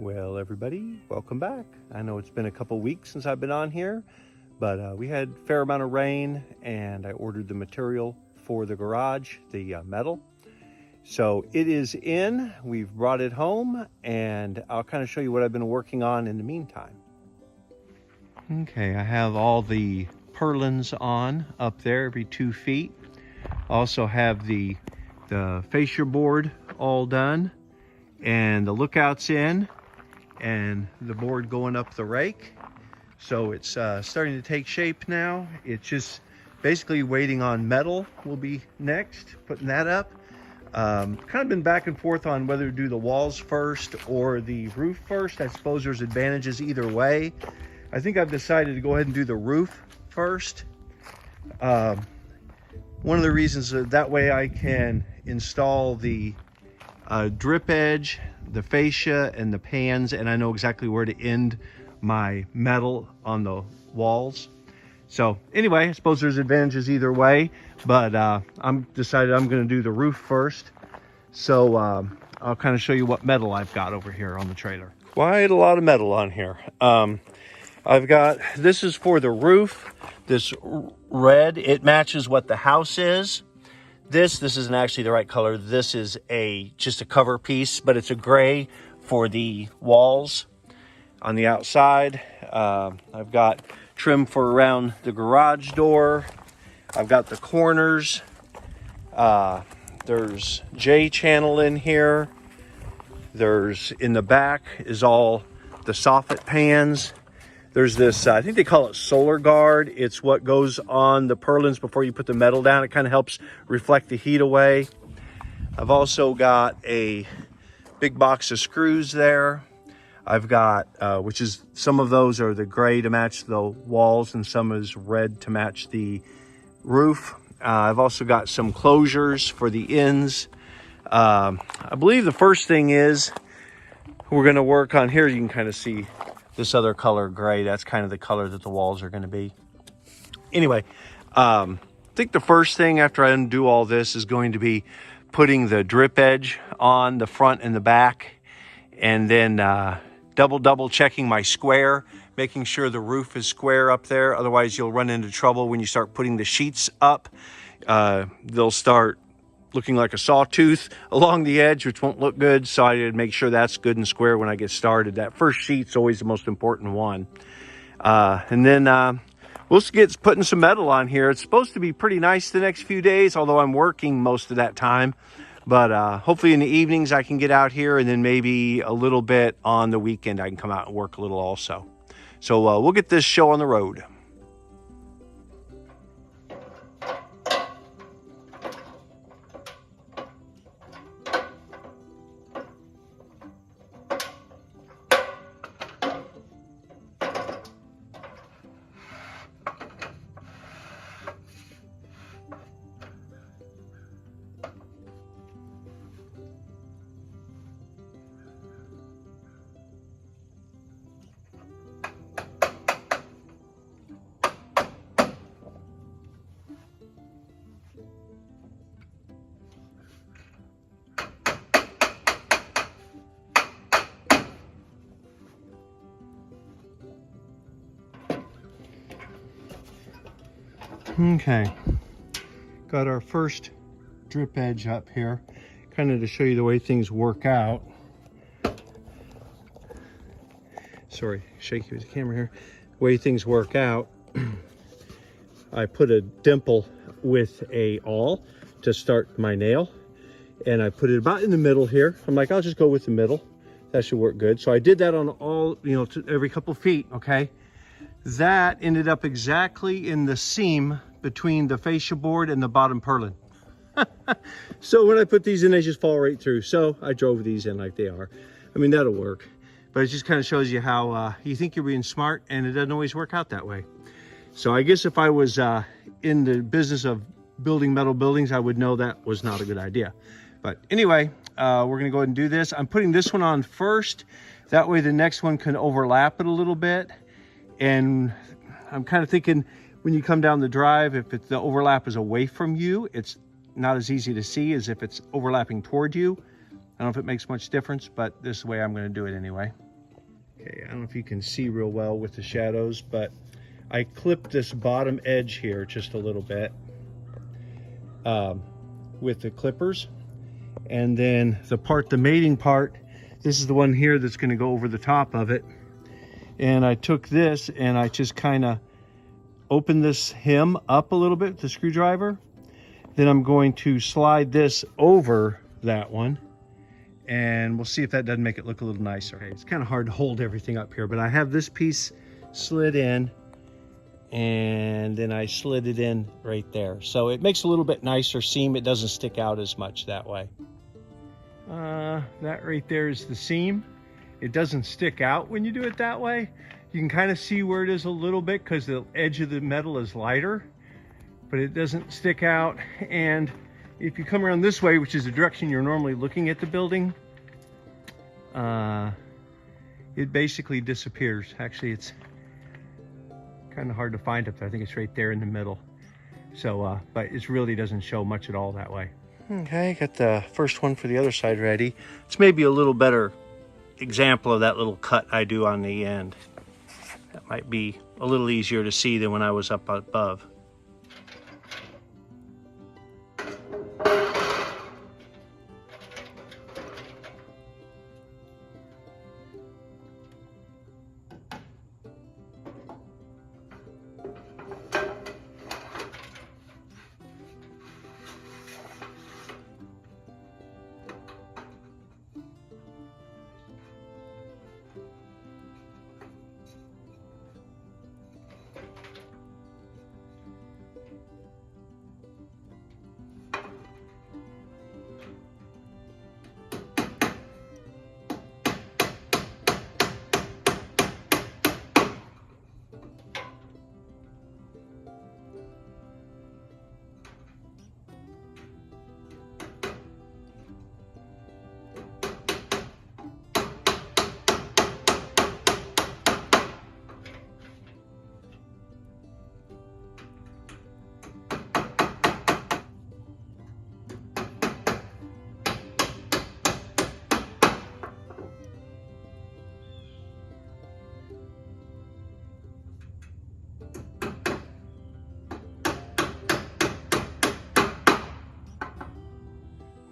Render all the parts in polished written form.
Well, everybody, welcome back. I know it's been a couple weeks since I've been on here, but we had a fair amount of rain and I ordered the material for the garage, the metal. So it is in, we've brought it home, and I'll kind of show you what I've been working on in the meantime. Okay, I have all the purlins on up there every 2 feet. I also have the fascia board all done, and the lookouts in, and the board going up the rake. So it's starting to take shape now. It's just basically waiting on metal will be next, putting that up. Kind of been back and forth on whether to do the walls first or the roof first. I suppose there's advantages either way. I think I've decided to go ahead and do the roof first. One of the reasons that way I can install the drip edge, the fascia, and the pans, and I know exactly where to end my metal on the walls. So anyway, I suppose there's advantages either way, but I'm decided I'm going to do the roof first. So I'll kind of show you what metal I've got over here on the trailer. Quite a lot of metal on here. I've got, this is for the roof, this red, it matches what the house is. This isn't actually the right color. This is just a cover piece, but it's a gray for the walls on the outside. I've got trim for around the garage door. I've got the corners. There's J channel in here. There's in the back is all the soffit pans. There's this, I think they call it solar guard. It's what goes on the purlins before you put the metal down. It kind of helps reflect the heat away. I've also got a big box of screws there. I've got, which is, some of those are the gray to match the walls and some is red to match the roof. I've also got some closures for the ends. I believe the first thing is we're going to work on here. You can kind of see this other color gray. That's kind of the color that the walls are going to be. Anyway, I think the first thing after I undo all this is going to be putting the drip edge on the front and the back, and then double checking my square, making sure the roof is square up there. Otherwise you'll run into trouble when you start putting the sheets up. They'll start looking like a sawtooth along the edge, which won't look good. So I did make sure that's good and square when I get started. That first sheet's always the most important one. And then we'll get putting some metal on here. It's supposed to be pretty nice the next few days, although I'm working most of that time. But hopefully in the evenings I can get out here, and then maybe a little bit on the weekend I can come out and work a little also. So we'll get this show on the road. Okay, got our first drip edge up here, kind of to show you the way things work out. Sorry, shaky with the camera here. The way things work out, I put a dimple with a awl to start my nail, and I put it about in the middle here. I'm like, I'll just go with the middle. That should work good. So I did that on all, every couple feet, okay? That ended up exactly in the seam between the fascia board and the bottom purlin. So when I put these in, they just fall right through. So I drove these in like they are. I mean, that'll work. But it just kind of shows you how you think you're being smart, and it doesn't always work out that way. So I guess if I was in the business of building metal buildings, I would know that was not a good idea. But anyway, we're gonna go ahead and do this. I'm putting this one on first. That way the next one can overlap it a little bit. And I'm kind of thinking when you come down the drive, if the overlap is away from you, it's not as easy to see as if it's overlapping toward you. I don't know if it makes much difference, but this is the way I'm going to do it anyway. Okay, I don't know if you can see real well with the shadows, but I clipped this bottom edge here just a little bit with the clippers. And then the mating part, this is the one here that's going to go over the top of it. And I took this and I just kind of opened this hem up a little bit with the screwdriver. Then I'm going to slide this over that one, and we'll see if that doesn't make it look a little nicer. Okay, it's kind of hard to hold everything up here, but I have this piece slid in, and then I slid it in right there. So it makes a little bit nicer seam. It doesn't stick out as much that way. That right there is the seam. It doesn't stick out when you do it that way. You can kind of see where it is a little bit because the edge of the metal is lighter, but it doesn't stick out. And if you come around this way, which is the direction you're normally looking at the building, it basically disappears. Actually, it's kind of hard to find up there. I think it's right there in the middle. So, but it really doesn't show much at all that way. Okay, got the first one for the other side ready. It's maybe a little better example of that little cut I do on the end. That might be a little easier to see than when I was up above.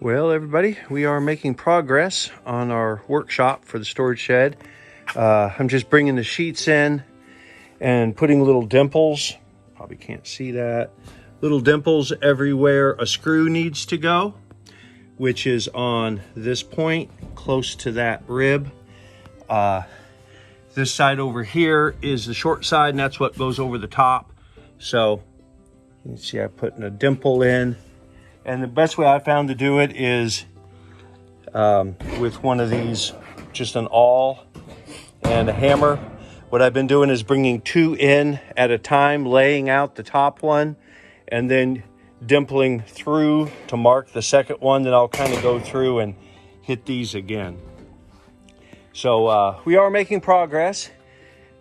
Well, everybody, we are making progress on our workshop for the storage shed. I'm just bringing the sheets in and putting little dimples. Probably can't see that. Little dimples everywhere a screw needs to go, which is on this point, close to that rib. This side over here is the short side, and that's what goes over the top. So you can see I'm putting a dimple in. And the best way I found to do it is with one of these, just an awl and a hammer. What I've been doing is bringing two in at a time, laying out the top one, and then dimpling through to mark the second one. Then I'll kind of go through and hit these again. So we are making progress.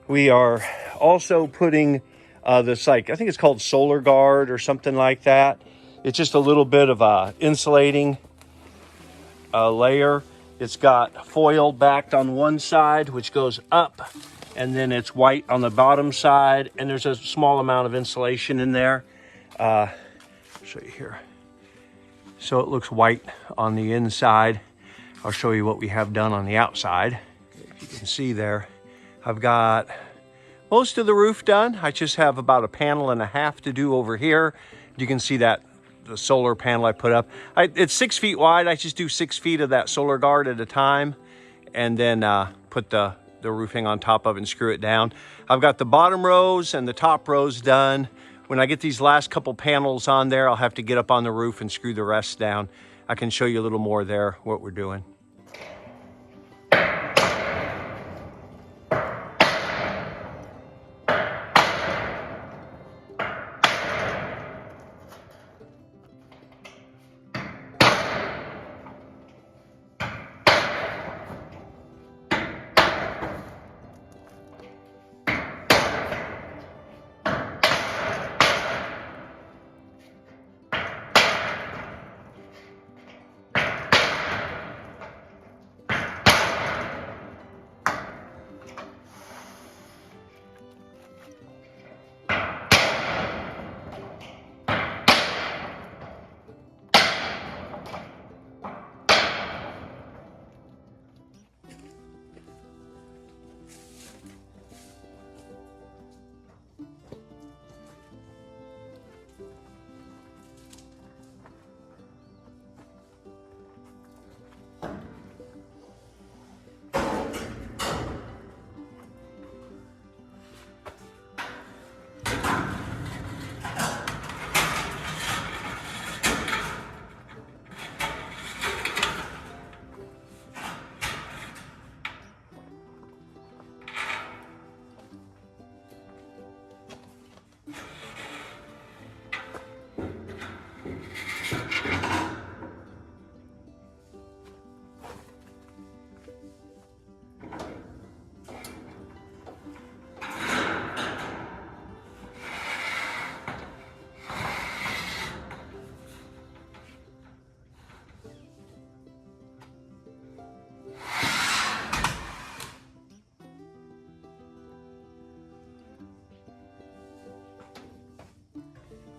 We are also putting this, like, I think it's called Solar Guard or something like that. It's just a little bit of a insulating layer. It's got foil backed on one side, which goes up, and then it's white on the bottom side, and there's a small amount of insulation in there. I'll show you here. So it looks white on the inside. I'll show you what we have done on the outside. If you can see there, I've got most of the roof done. I just have about a panel and a half to do over here. You can see that the solar panel I put up. It's 6 feet wide. I just do 6 feet of that Solar Guard at a time, and then put the roofing on top of it and screw it down. I've got the bottom rows and the top rows done. When I get these last couple panels on there, I'll have to get up on the roof and screw the rest down. I can show you a little more there what we're doing.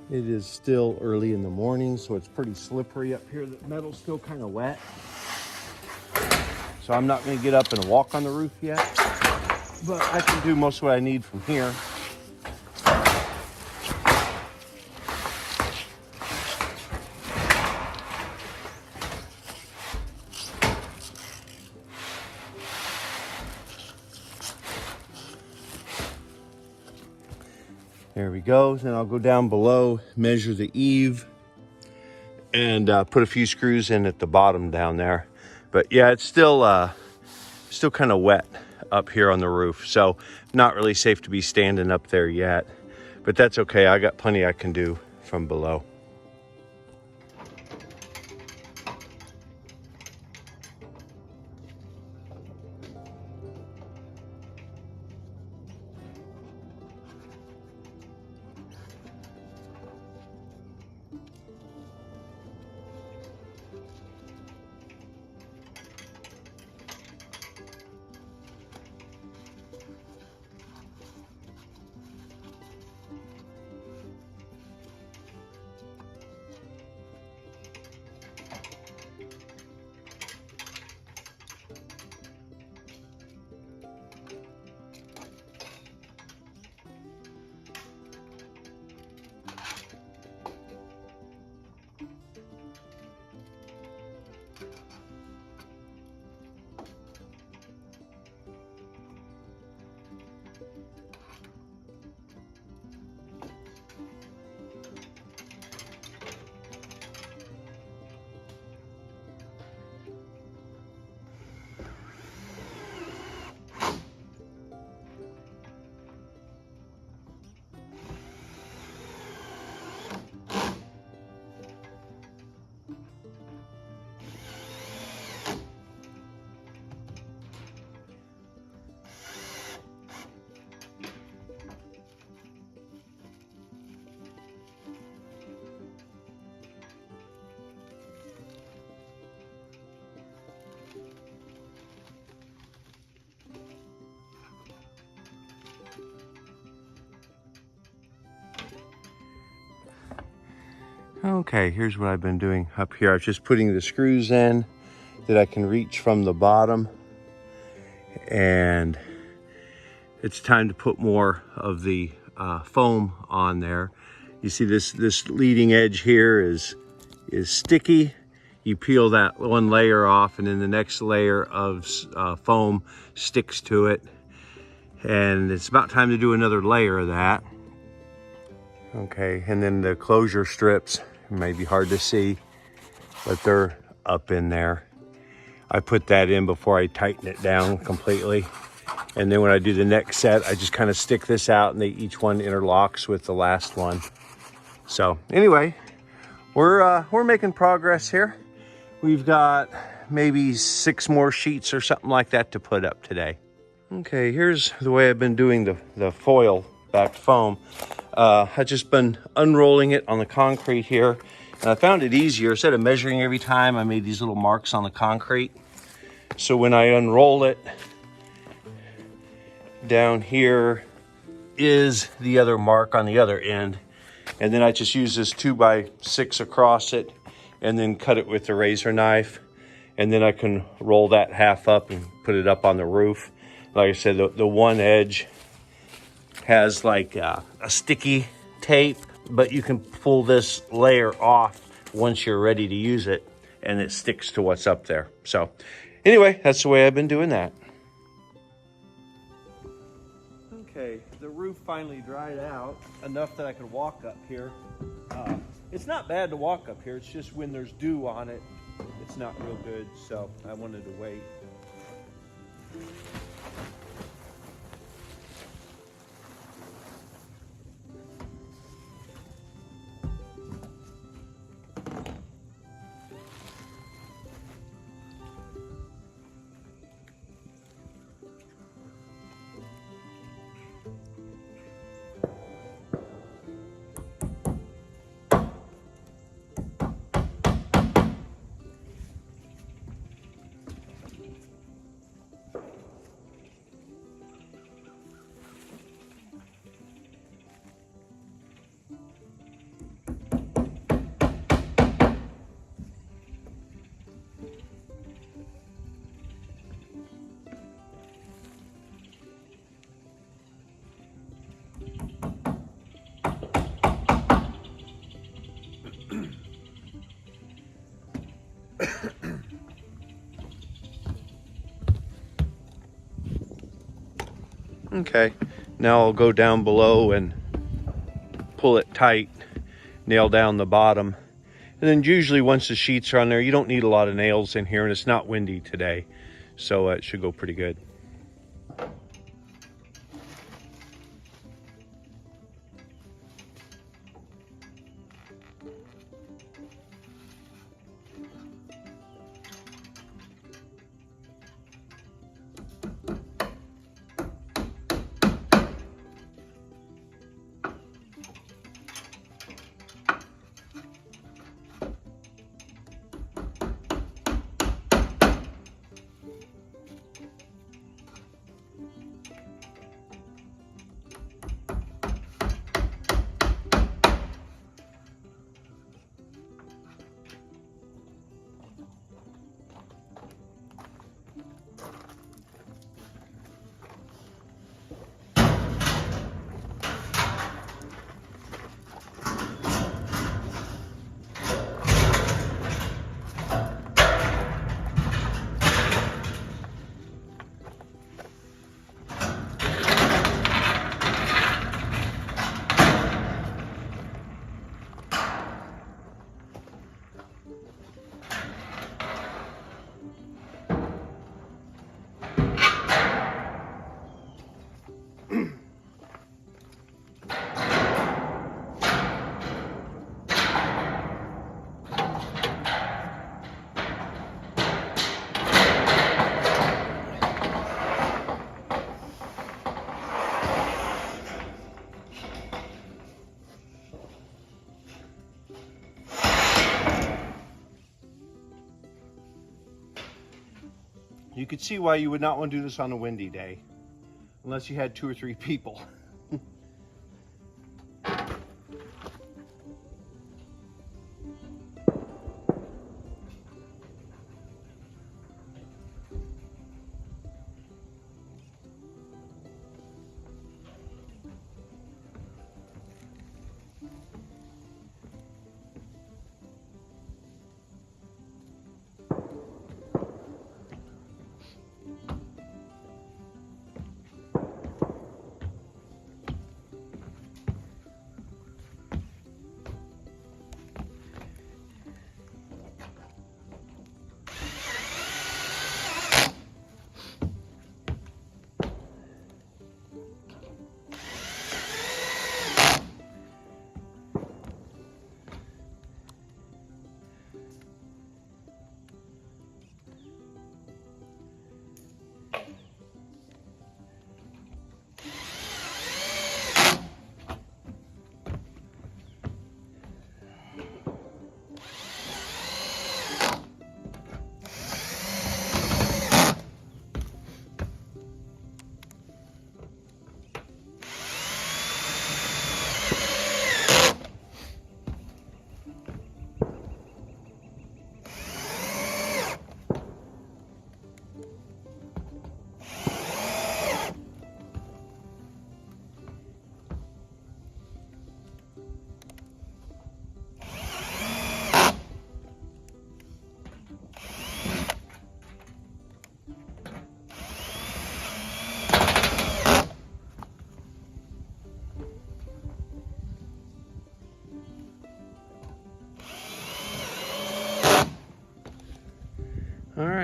It is still early in the morning, so it's pretty slippery up here. The metal's still kind of wet. So I'm not going to get up and walk on the roof yet, but I can do most of what I need from here. There we go. Then I'll go down below, measure the eave, and put a few screws in at the bottom down there. But yeah, it's still kind of wet up here on the roof, so not really safe to be standing up there yet. But that's okay. I got plenty I can do from below. Okay, here's what I've been doing up here. I was just putting the screws in that I can reach from the bottom, and it's time to put more of the foam on there. You see this leading edge here is sticky. You peel that one layer off, and then the next layer of foam sticks to it, and it's about time to do another layer of that. Okay, and then the closure strips may be hard to see, but they're up in there. I put that in before I tighten it down completely. And then when I do the next set, I just kind of stick this out, and each one interlocks with the last one. So anyway, we're making progress here. We've got maybe 6 more sheets or something like that to put up today. Okay, here's the way I've been doing the foil backed foam. I've just been unrolling it on the concrete here, and I found it easier. Instead of measuring every time, I made these little marks on the concrete. So when I unroll it, down here is the other mark on the other end, and then I just use this 2x6 across it, and then cut it with the razor knife, and then I can roll that half up and put it up on the roof. Like I said, the one edge has like a sticky tape, but you can pull this layer off once you're ready to use it, and it sticks to what's up there. So anyway, that's the way I've been doing that. Okay, the roof finally dried out enough that I could walk up here. It's not bad to walk up here. It's just when there's dew on it, it's not real good. So I wanted to wait. Okay, now I'll go down below and pull it tight, nail down the bottom. And then usually once the sheets are on there, you don't need a lot of nails in here, and it's not windy today. So it should go pretty good. You could see why you would not want to do this on a windy day, unless you had 2 or 3 people.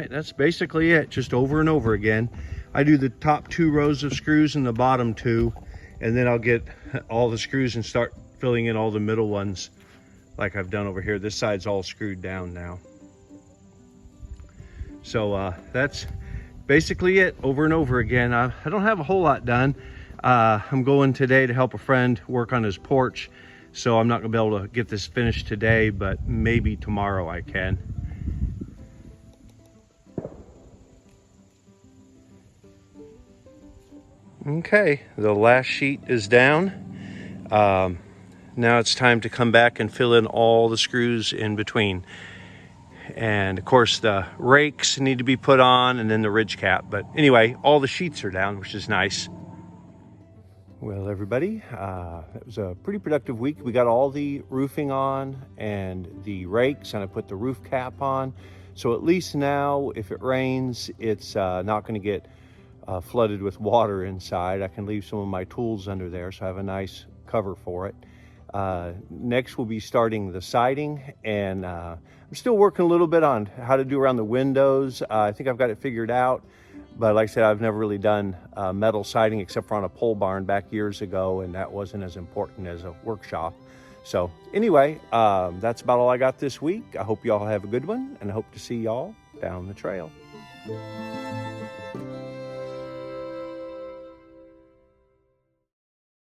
right, that's basically it, just over and over again. I do the top 2 rows of screws and the bottom 2, and then I'll get all the screws and start filling in all the middle ones like I've done over here. This side's all screwed down now. So that's basically it, over and over again. I don't have a whole lot done. I'm going today to help a friend work on his porch, so I'm not gonna be able to get this finished today, but maybe tomorrow I can. Okay, the last sheet is down. Now it's time to come back and fill in all the screws in between. And of course the rakes need to be put on, and then the ridge cap. But anyway, all the sheets are down, which is nice. Well, everybody, it was a pretty productive week. We got all the roofing on and the rakes, and I put the roof cap on. So at least now, if it rains, it's not gonna get flooded with water inside. I can leave some of my tools under there, so I have a nice cover for it. Next we'll be starting the siding, and I'm still working a little bit on how to do around the windows. I think I've got it figured out, but like I said, I've never really done metal siding except for on a pole barn back years ago, and that wasn't as important as a workshop. So anyway, that's about all I got this week. I hope you all have a good one, and I hope to see y'all down the trail.